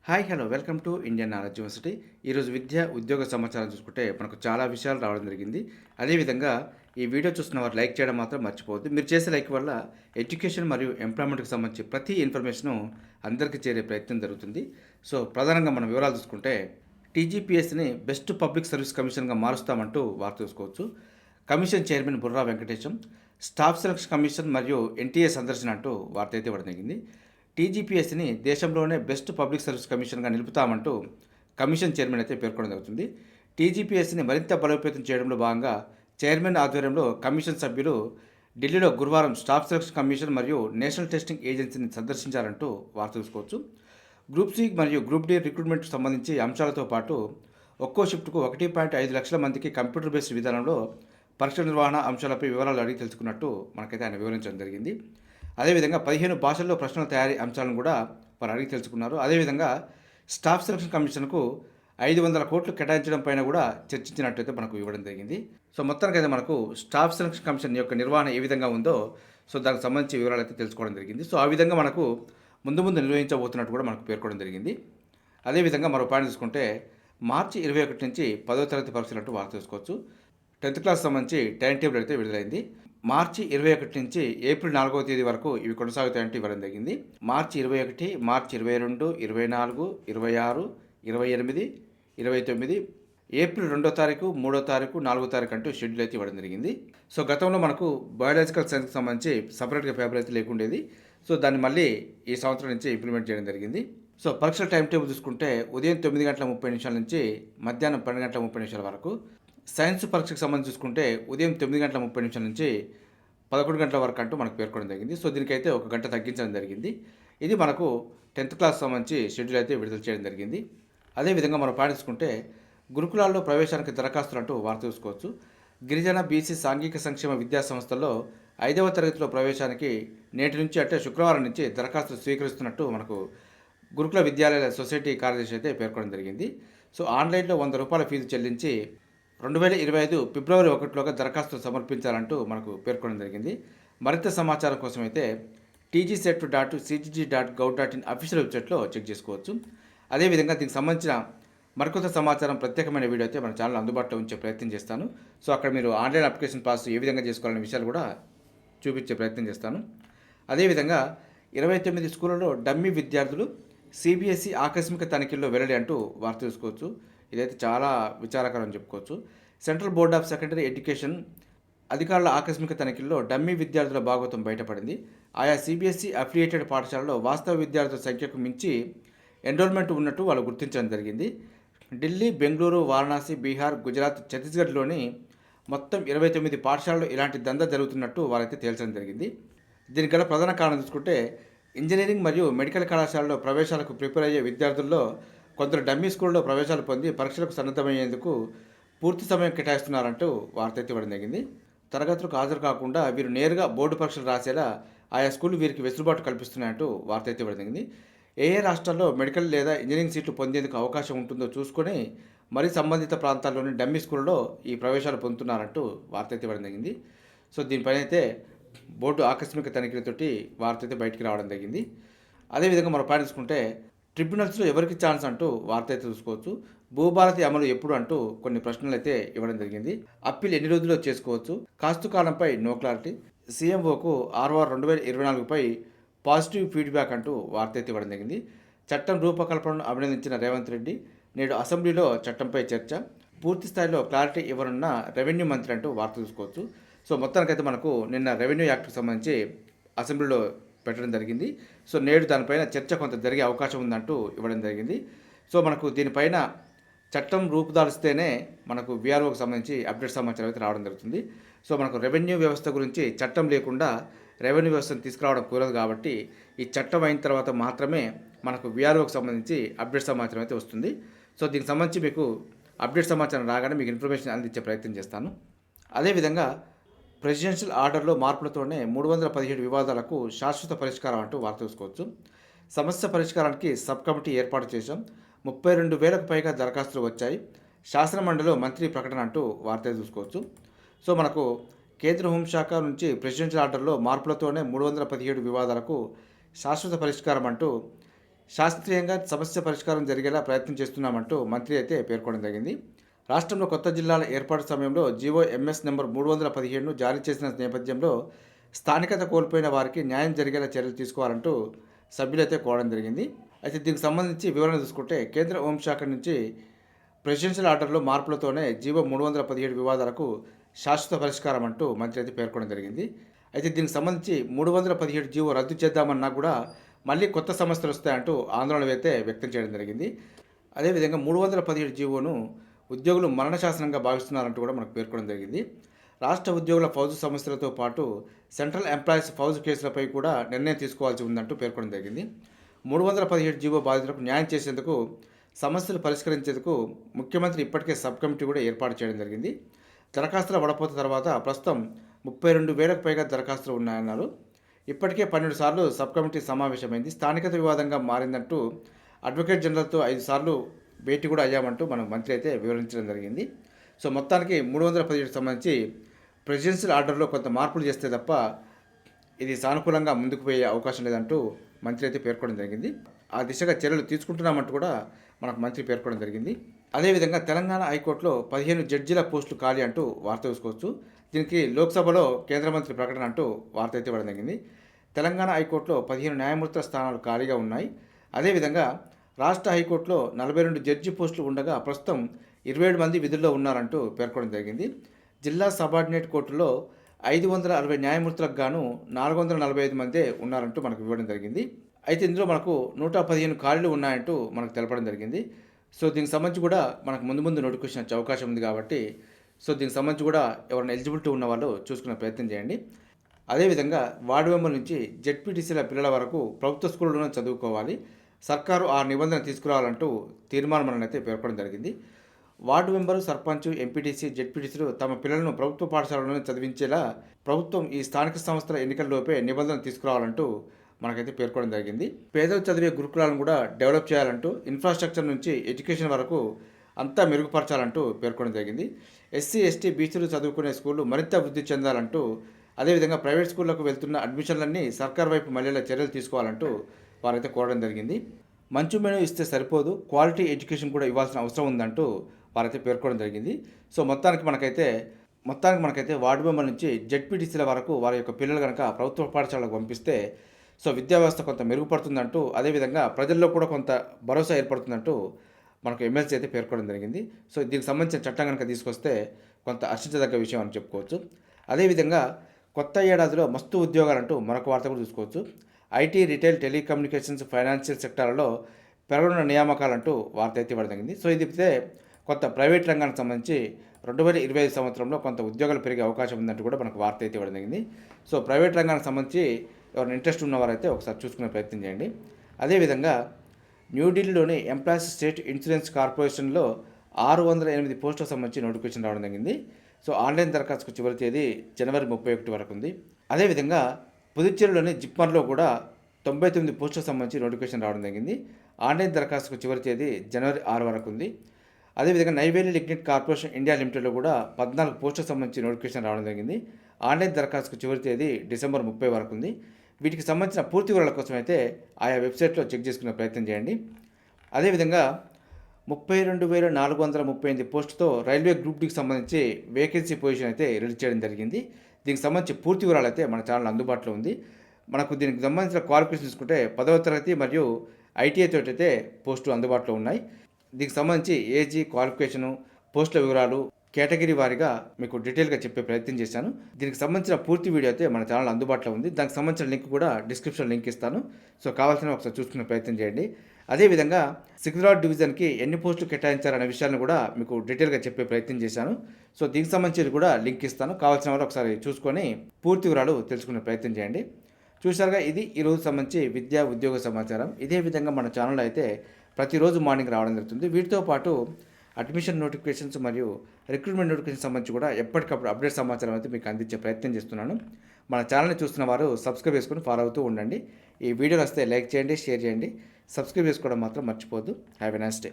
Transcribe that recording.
Hi hello welcome to Indian knowledge university. ఈరోజు విద్య ఉద్యోగ సమాచారం చూసుకుంటే మనకు చాలా విషయాలు రావడం జరిగింది. అదేవిధంగా ఈ వీడియో చూస్తున్న వారు లైక్ చేయడం మాత్రం మర్చిపోవద్దు. మీరు చేసే లైక్ వల్ల ఎడ్యుకేషన్ మరియు ఎంప్లాయ్మెంట్కి సంబంధించి ప్రతి ఇన్ఫర్మేషను అందరికీ చేరే ప్రయత్నం జరుగుతుంది. సో ప్రధానంగా మనం వివరాలు చూసుకుంటే టీజీపీఎస్ని బెస్ట్ పబ్లిక్ సర్వీస్ కమిషన్గా మారుస్తామంటూ వార్త చూసుకోవచ్చు. Commission chairman Burra Venkatesham staff selection commission మరియు ఎన్టీఏ సందర్శన అంటూ వార్త అయితే ఇవ్వడం జరిగింది. టీజీపీఎస్సీని దేశంలోనే బెస్ట్ పబ్లిక్ సర్వీస్ కమిషన్గా నిలుపుతామంటూ కమిషన్ చైర్మన్ అయితే పేర్కొనడం జరుగుతుంది. టీజీపీఎస్సీని మరింత బలోపేతం చేయడంలో భాగంగా చైర్మన్ ఆధ్వర్యంలో కమిషన్ సభ్యులు ఢిల్లీలో గురువారం స్టాఫ్ సెలక్షన్ కమిషన్ మరియు నేషనల్ టెస్టింగ్ ఏజెన్సీని సందర్శించారంటూ వార్త చూసుకోవచ్చు. గ్రూప్ సి మరియు గ్రూప్ డి రిక్రూట్మెంట్కు సంబంధించి అంశాలతో పాటు ఒక్కో షిఫ్ట్కు 1.5 లక్షల మందికి కంప్యూటర్ బేస్డ్ విధానంలో పరీక్షల నిర్వహణ అంశాలపై వివరాలు అడిగి తెలుసుకున్నట్టు మనకైతే ఆయన వివరించడం జరిగింది. అదేవిధంగా 15 భాషల్లో ప్రశ్నల తయారీ అంశాలను కూడా వారు అడిగి తెలుసుకున్నారు. అదేవిధంగా స్టాఫ్ సెలక్షన్ కమిషన్కు 500 కోట్లు కేటాయించడం పైన కూడా చర్చించినట్టయితే మనకు ఇవ్వడం జరిగింది. సో మొత్తానికైతే మనకు స్టాఫ్ సెలక్షన్ కమిషన్ యొక్క నిర్వహణ ఏ విధంగా ఉందో సో దానికి సంబంధించి వివరాలు అయితే తెలుసుకోవడం జరిగింది. సో ఆ విధంగా మనకు ముందు నిర్వహించబోతున్నట్టు కూడా మనకు పేర్కొనడం జరిగింది. అదేవిధంగా మరో పాయింట్ చూసుకుంటే మార్చి 21 నుంచి 10వ తరగతి పరీక్షలు అంటూ వార్త చూసుకోవచ్చు. 10th క్లాస్ సంబంధించి టైం టేబుల్ అయితే విడుదలైంది. మార్చి 21 నుంచి ఏప్రిల్ 4వ తేదీ వరకు ఇవి కొనసాగుతాయంటే ఇవ్వడం జరిగింది. మార్చి 21, మార్చి 22, 24, 26, 28, 29, ఏప్రిల్ 2వ తారీఖు, 3వ తారీఖు, 4వ తారీఖు అంటూ షెడ్యూల్ అయితే ఇవ్వడం జరిగింది. సో గతంలో మనకు బయాలజికల్ సైన్స్కి సంబంధించి సపరేట్గా పేపర్ అయితే లేకుండేది. సో దాన్ని మళ్ళీ ఈ సంవత్సరం నుంచి ఇంప్లిమెంట్ చేయడం జరిగింది. సో పరీక్షల టైం టేబుల్ చూసుకుంటే ఉదయం 9:30 నుంచి మధ్యాహ్నం 12:30 వరకు, సైన్స్ పరీక్షకు సంబంధించి చూసుకుంటే ఉదయం 9:30 నుంచి 11 గంటల వరకు అంటూ మనకు పేర్కొనడం జరిగింది. సో దీనికైతే 1 గంట తగ్గించడం జరిగింది. ఇది మనకు 10th క్లాస్ సంబంధించి షెడ్యూల్ అయితే విడుదల చేయడం జరిగింది. అదేవిధంగా మనం పాటించుకుంటే గురుకులాల్లో ప్రవేశానికి దరఖాస్తులు అంటూ వార్త చూసుకోవచ్చు. గిరిజన బీసీ సాంఘిక సంక్షేమ విద్యా సంస్థల్లో 5వ తరగతిలో ప్రవేశానికి నేటి నుంచి అంటే శుక్రవారం నుంచి దరఖాస్తులు స్వీకరిస్తున్నట్టు మనకు గురుకుల విద్యాలయాల సొసైటీ కార్యదర్శి అయితే పేర్కొనడం జరిగింది. సో ఆన్లైన్లో ₹100 ఫీజు చెల్లించి 2025 ఫిబ్రవరి 1లోగా దరఖాస్తులు సమర్పించాలంటూ మనకు పేర్కొనడం జరిగింది. మరింత సమాచారం కోసం అయితే tgset.cgg.gov.in అఫీషియల్ వెబ్సైట్లో చెక్ చేసుకోవచ్చు. అదేవిధంగా దీనికి సంబంధించిన మరికొంత సమాచారం ప్రత్యేకమైన వీడియో అయితే మన ఛానల్ అందుబాటులో ఉంచే ప్రయత్నం చేస్తాను. సో అక్కడ మీరు ఆన్లైన్ అప్లికేషన్ పాస్ ఏ విధంగా చేసుకోవాలనే విషయాలు కూడా చూపించే ప్రయత్నం చేస్తాను. అదేవిధంగా 29 స్కూళ్ళలో డమ్మీ విద్యార్థులు సిబిఎస్ఈ ఆకస్మిక తనిఖీల్లో వెల్లడి అంటూ వార్త చూసుకోవచ్చు. ఇదైతే చాలా విచారకరం అని చెప్పుకోవచ్చు. Central board of secondary education అధికారుల ఆకస్మిక తనిఖీల్లో డమ్మీ విద్యార్థుల భాగోతం బయటపడింది. ఆయా సిబిఎస్ఈ అఫిలియేటెడ్ పాఠశాలలో వాస్తవ విద్యార్థుల సంఖ్యకు మించి ఎన్రోల్మెంట్ ఉన్నట్టు వాళ్ళు గుర్తించడం జరిగింది. ఢిల్లీ, బెంగళూరు, వారణాసి, బీహార్, గుజరాత్, ఛత్తీస్గఢ్లోని మొత్తం 29 పాఠశాలలో ఇలాంటి దందా జరుగుతున్నట్టు వారైతే తేల్చడం జరిగింది. దీనికి గల ప్రధాన కారణం చూసుకుంటే ఇంజనీరింగ్ మరియు మెడికల్ కళాశాలలో ప్రవేశాలకు ప్రిపేర్ అయ్యే విద్యార్థుల్లో కొందరు డమ్మీ స్కూల్లో ప్రవేశాలు పొంది పరీక్షలకు సన్నద్ధమయ్యేందుకు పూర్తి సమయం కేటాయిస్తున్నారంటూ వార్త అయితే ఇవ్వడం జరిగింది. తరగతులకు హాజరు కాకుండా వీరు నేరుగా బోర్డు పరీక్షలు రాసేలా ఆయా స్కూళ్లు వీరికి వెసులుబాటు కల్పిస్తున్నాయంటూ వార్త అయితే ఇవ్వడం జరిగింది. ఏ రాష్ట్రాల్లో మెడికల్ లేదా ఇంజనీరింగ్ సీట్లు పొందేందుకు అవకాశం ఉంటుందో చూసుకొని మరి సంబంధిత ప్రాంతాల్లోని డమ్మీ స్కూల్లో ఈ ప్రవేశాలు పొందుతున్నారంటూ వార్త అయితే ఇవ్వడం జరిగింది. సో దీనిపైన అయితే బోర్డు ఆకస్మిక తనిఖీలతోటి వార్త అయితే బయటికి రావడం జరిగింది. అదేవిధంగా మనం పాటించుకుంటే ట్రిబ్యునల్స్లో ఎవరికి ఛాన్స్ అంటూ వార్త అయితే చూసుకోవచ్చు. భూభారతి అమలు ఎప్పుడు అంటూ కొన్ని ప్రశ్నలు అయితే ఇవ్వడం జరిగింది. అప్పీల్ ఎన్ని రోజుల్లో చేసుకోవచ్చు, కాస్తు కాలంపై నో క్లారిటీ, సీఎంఓకు ఆర్ఆర్ 2024పై పాజిటివ్ ఫీడ్బ్యాక్ అంటూ వార్త అయితే ఇవ్వడం జరిగింది. చట్టం రూపకల్పనను అభినందించిన రేవంత్ రెడ్డి నేడు అసెంబ్లీలో చట్టంపై చర్చ, పూర్తి స్థాయిలో క్లారిటీ ఇవ్వనున్న రెవెన్యూ మంత్రి అంటూ వార్త చూసుకోవచ్చు. సో మొత్తానికైతే మనకు నిన్న రెవెన్యూ యాక్ట్కి సంబంధించి అసెంబ్లీలో పెట్టడం జరిగింది. సో నేడు దానిపైన చర్చ కొంత జరిగే అవకాశం ఉందంటూ ఇవ్వడం జరిగింది. సో మనకు దీనిపైన చట్టం రూపుదాల్స్తేనే మనకు వీఆర్ఓకి సంబంధించి అప్డేట్ సమాచారం అయితే రావడం జరుగుతుంది. సో మనకు రెవెన్యూ వ్యవస్థ గురించి చట్టం లేకుండా రెవెన్యూ వ్యవస్థను తీసుకురావడం కుదరదు కాబట్టి ఈ చట్టం అయిన తర్వాత మాత్రమే మనకు వీఆర్ఓకి సంబంధించి అప్డేట్ సమాచారం అయితే వస్తుంది. సో దీనికి సంబంధించి మీకు అప్డేట్ సమాచారం రాగానే మీకు ఇన్ఫర్మేషన్ అందించే ప్రయత్నం చేస్తాను. అదేవిధంగా ప్రెసిడెన్షియల్ ఆర్డర్లో మార్పులతోనే 317 వివాదాలకు శాశ్వత పరిష్కారం అంటూ వార్త చూసుకోవచ్చు. సమస్య పరిష్కారానికి సబ్ కమిటీ ఏర్పాటు చేశాం, 32,000కు పైగా దరఖాస్తులు వచ్చాయి, శాసనమండలిలో మంత్రి ప్రకటన అంటూ వార్త చూసుకోవచ్చు. సో మనకు కేంద్ర హోంశాఖ నుంచి ప్రెసిడెన్షియల్ ఆర్డర్లో మార్పులతోనే 317 వివాదాలకు శాశ్వత పరిష్కారం అంటూ శాస్త్రీయంగా సమస్య పరిష్కారం జరిగేలా ప్రయత్నం చేస్తున్నామంటూ మంత్రి అయితే పేర్కొనడం జరిగింది. రాష్ట్రంలో కొత్త జిల్లాల ఏర్పాటు సమయంలో జీవో ఎంఎస్ నెంబర్ 317ను జారీ చేసిన నేపథ్యంలో స్థానికత కోల్పోయిన వారికి న్యాయం జరిగేలా చర్యలు తీసుకోవాలంటూ సభ్యులైతే కోరడం జరిగింది. అయితే దీనికి సంబంధించి వివరణ చూసుకుంటే కేంద్ర హోంశాఖ నుంచి ప్రెసిడెన్షియల్ ఆర్డర్లో మార్పులతోనే జీవో 317 వివాదాలకు శాశ్వత పరిష్కారం అంటూ మంత్రి అయితే పేర్కొనడం జరిగింది. అయితే దీనికి సంబంధించి 317 జీవో రద్దు చేద్దామన్నా కూడా మళ్ళీ కొత్త సమస్యలు వస్తాయంటూ ఆందోళన అయితే వ్యక్తం చేయడం జరిగింది. అదేవిధంగా 317 జీవోను ఉద్యోగులు మరణ శాసనంగా భావిస్తున్నారంటూ కూడా మనకు పేర్కొనడం జరిగింది. రాష్ట్ర ఉద్యోగుల ఫౌజు సమస్యలతో పాటు సెంట్రల్ ఎంప్లాయీస్ ఫౌజు కేసులపై కూడా నిర్ణయం తీసుకోవాల్సి ఉందంటూ పేర్కొనడం జరిగింది. 317 జీవో బాధితులకు న్యాయం చేసేందుకు సమస్యలు పరిష్కరించేందుకు ముఖ్యమంత్రి ఇప్పటికే సబ్ కమిటీ కూడా ఏర్పాటు చేయడం జరిగింది. దరఖాస్తుల వడపోత తర్వాత ప్రస్తుతం 32,000కు పైగా దరఖాస్తులు ఉన్నాయన్నారు. ఇప్పటికే 12 సార్లు సబ్ కమిటీ సమావేశమైంది. స్థానికత వివాదంగా మారిందంటూ అడ్వకేట్ జనరల్తో 5 సార్లు భేటీ కూడా అయ్యామంటూ మన మంత్రి అయితే వివరించడం జరిగింది. సో మొత్తానికి 317 సంబంధించి ప్రెసిడెన్షియల్ ఆర్డర్లో కొంత మార్పులు చేస్తే తప్ప ఇది సానుకూలంగా ముందుకు పోయే అవకాశం లేదంటూ మంత్రి అయితే పేర్కొనడం జరిగింది. ఆ దిశగా చర్యలు తీసుకుంటున్నామంటూ కూడా మనకు మంత్రి పేర్కొనడం జరిగింది. అదేవిధంగా తెలంగాణ హైకోర్టులో 15 జడ్జీల పోస్టులు ఖాళీ అంటూ వార్త చూసుకోవచ్చు. దీనికి లోక్సభలో కేంద్ర మంత్రి ప్రకటన అంటూ వార్త అయితే ఇవ్వడం జరిగింది. తెలంగాణ హైకోర్టులో 15 న్యాయమూర్తుల స్థానాలు ఖాళీగా ఉన్నాయి. అదేవిధంగా రాష్ట్ర హైకోర్టులో 42 జడ్జి పోస్టులు ఉండగా ప్రస్తుతం 27 మంది విధుల్లో ఉన్నారంటూ పేర్కొనడం జరిగింది. జిల్లా సబార్డినేట్ కోర్టులో 560 న్యాయమూర్తులకు గాను 445 మందే ఉన్నారంటూ మనకు ఇవ్వడం జరిగింది. అయితే ఇందులో మనకు 115 ఖాళీలు ఉన్నాయంటూ మనకు తెలపడం జరిగింది. సో దీనికి సంబంధించి కూడా మనకు ముందు నోటిఫికేషన్ వచ్చే అవకాశం ఉంది కాబట్టి సో దీనికి సంబంధించి కూడా ఎవరైనా ఎలిజిబిలిటీ ఉన్న వాళ్ళు చూసుకునే ప్రయత్నం చేయండి. అదేవిధంగా వార్డు మెంబర్ నుంచి జెడ్పీటీసీల పిల్లల వరకు ప్రభుత్వ స్కూళ్ళలోనే చదువుకోవాలి. సర్కారు ఆ నిబంధన తీసుకురావాలంటూ తీర్మానం అయితే పేర్కొనడం జరిగింది. వార్డు మెంబరు, సర్పంచ్, ఎంపీటీసీ, జెడ్పీటీసీలు తమ పిల్లలను ప్రభుత్వ పాఠశాలలోనే చదివించేలా ప్రభుత్వం ఈ స్థానిక సంస్థల ఎన్నికల్లోపే నిబంధన తీసుకురావాలంటూ మనకైతే పేర్కొనడం జరిగింది. పేదలు చదివే గురుకులాలను కూడా డెవలప్ చేయాలంటూ ఇన్ఫ్రాస్ట్రక్చర్ నుంచి ఎడ్యుకేషన్ వరకు అంతా మెరుగుపరచాలంటూ పేర్కొనడం జరిగింది. ఎస్సీ, ఎస్టీ, బీసీలు చదువుకునే స్కూళ్లు మరింత వృద్ధి చెందాలంటూ అదేవిధంగా ప్రైవేట్ స్కూళ్లకు వెళ్తున్న అడ్మిషన్లన్నీ సర్కార్ వైపు మళ్ళేలా చర్యలు తీసుకోవాలంటూ వారైతే కోరడం జరిగింది. మంచి మెనూ ఇస్తే సరిపోదు, క్వాలిటీ ఎడ్యుకేషన్ కూడా ఇవ్వాల్సిన అవసరం ఉందంటూ వారైతే పేర్కొనడం జరిగింది. సో మొత్తానికి మనకైతే వార్డు మెంబర్ నుంచి జెడ్పీటీసీల వరకు వారి యొక్క పిల్లలు కనుక ప్రభుత్వ పాఠశాలకు పంపిస్తే సో విద్యా వ్యవస్థ కొంత మెరుగుపడుతుందంటూ అదేవిధంగా ప్రజల్లో కూడా కొంత భరోసా ఏర్పడుతుందంటూ మనకు ఎమ్మెల్సీ అయితే పేర్కొనడం జరిగింది. సో దీనికి సంబంధించిన చట్టం కనుక తీసుకొస్తే కొంత హర్షించదగ్గ విషయం అని చెప్పుకోవచ్చు. అదేవిధంగా కొత్త ఏడాదిలో మస్తు ఉద్యోగాలంటూ మరొక వార్త కూడా చూసుకోవచ్చు. ఐటీ, రిటైల్, టెలికమ్యూనికేషన్స్, ఫైనాన్షియల్ సెక్టార్లలో పెరగనున్న నియామకాలంటూ వార్త అయితే ఇవ్వడం జరిగింది. సో ఇది కొంత ప్రైవేట్ రంగానికి సంబంధించి 2025 సంవత్సరంలో కొంత ఉద్యోగాలు పెరిగే అవకాశం ఉందంటూ కూడా మనకు వార్త అయితే ఇవ్వడం జరిగింది. సో ప్రైవేట్ రంగానికి సంబంధించి ఎవరైనా ఇంట్రెస్ట్ ఉన్నవారైతే ఒకసారి చూసుకునే ప్రయత్నం చేయండి. అదేవిధంగా న్యూఢిల్లీలోని ఎంప్లాయీస్ స్టేట్ ఇన్సూరెన్స్ కార్పొరేషన్లో 608 పోస్టులకు సంబంధించి నోటిఫికేషన్ రావడం జరిగింది. సో ఆన్లైన్ దరఖాస్తుకు చివరి తేదీ జనవరి 31 వరకు ఉంది. అదేవిధంగా పుదుచ్చేరిలోని జిప్మర్లో కూడా 99 పోస్టులకు సంబంధించి నోటిఫికేషన్ రావడం జరిగింది. ఆన్లైన్ దరఖాస్తుకు చివరి తేదీ జనవరి 6 వరకు ఉంది. అదేవిధంగా నైవేలి లిగ్నిట్ కార్పొరేషన్ ఇండియా లిమిటెడ్లో కూడా 14 పోస్టులకు సంబంధించి నోటిఫికేషన్ రావడం జరిగింది. ఆన్లైన్ దరఖాస్తుకు చివరి తేదీ డిసెంబర్ 30 వరకు ఉంది. వీటికి సంబంధించిన పూర్తి వివరాల కోసం అయితే ఆయా వెబ్సైట్లో చెక్ చేసుకునే ప్రయత్నం చేయండి. అదేవిధంగా 32,438 పోస్టుతో రైల్వే గ్రూప్ డికి సంబంధించి వేకెన్సీ పొజిషన్ అయితే రిలీజ్ చేయడం జరిగింది. దీనికి సంబంధించి పూర్తి వివరాలు అయితే మన ఛానల్ అందుబాటులో ఉంది. మనకు దీనికి సంబంధించిన క్వాలిఫికేషన్ చూసుకుంటే 10వ తరగతి మరియు ఐటీఐ తోటి అయితే పోస్టులు అందుబాటులో ఉన్నాయి. దీనికి సంబంధించి ఏజీ, క్వాలిఫికేషను, పోస్టుల వివరాలు కేటగిరీ వారీగా మీకు డీటెయిల్గా చెప్పే ప్రయత్నం చేశాను. దీనికి సంబంధించిన పూర్తి వీడియో అయితే మన ఛానల్ అందుబాటులో ఉంది. దానికి సంబంధించిన లింక్ కూడా డిస్క్రిప్షన్ లింక్ ఇస్తాను. సో కావాల్సిన ఒకసారి చూసుకునే ప్రయత్నం చేయండి. అదేవిధంగా సికింద్రాబాద్ డివిజన్కి ఎన్ని పోస్టులు కేటాయించారనే విషయాన్ని కూడా మీకు డీటెయిల్గా చెప్పే ప్రయత్నం చేశాను. సో దీనికి సంబంధించి కూడా లింక్ ఇస్తాను. కావాల్సిన వాళ్ళు ఒకసారి చూసుకొని పూర్తి వివరాలు తెలుసుకునే ప్రయత్నం చేయండి. చూసారుగా, ఇది ఈరోజు సంబంధించి విద్యా ఉద్యోగ సమాచారం. ఇదే విధంగా మన ఛానల్లో అయితే ప్రతిరోజు మార్నింగ్ రావడం జరుగుతుంది. వీటితో పాటు అడ్మిషన్ నోటిఫికేషన్స్ మరియు రిక్రూట్మెంట్ నోటిఫికేషన్ సంబంధించి కూడా ఎప్పటికప్పుడు అప్డేట్ సమాచారం అయితే మీకు అందించే ప్రయత్నం చేస్తున్నాను. మన ఛానల్ని చూస్తున్న వారు సబ్స్క్రైబ్ చేసుకొని ఫాలో అవుతూ ఉండండి. ఈ వీడియోలు వస్తే లైక్ చేయండి, షేర్ చేయండి, సబ్స్క్రైబ్ చేసుకోవడం మాత్రం మర్చిపోవద్దు. Have a nice day.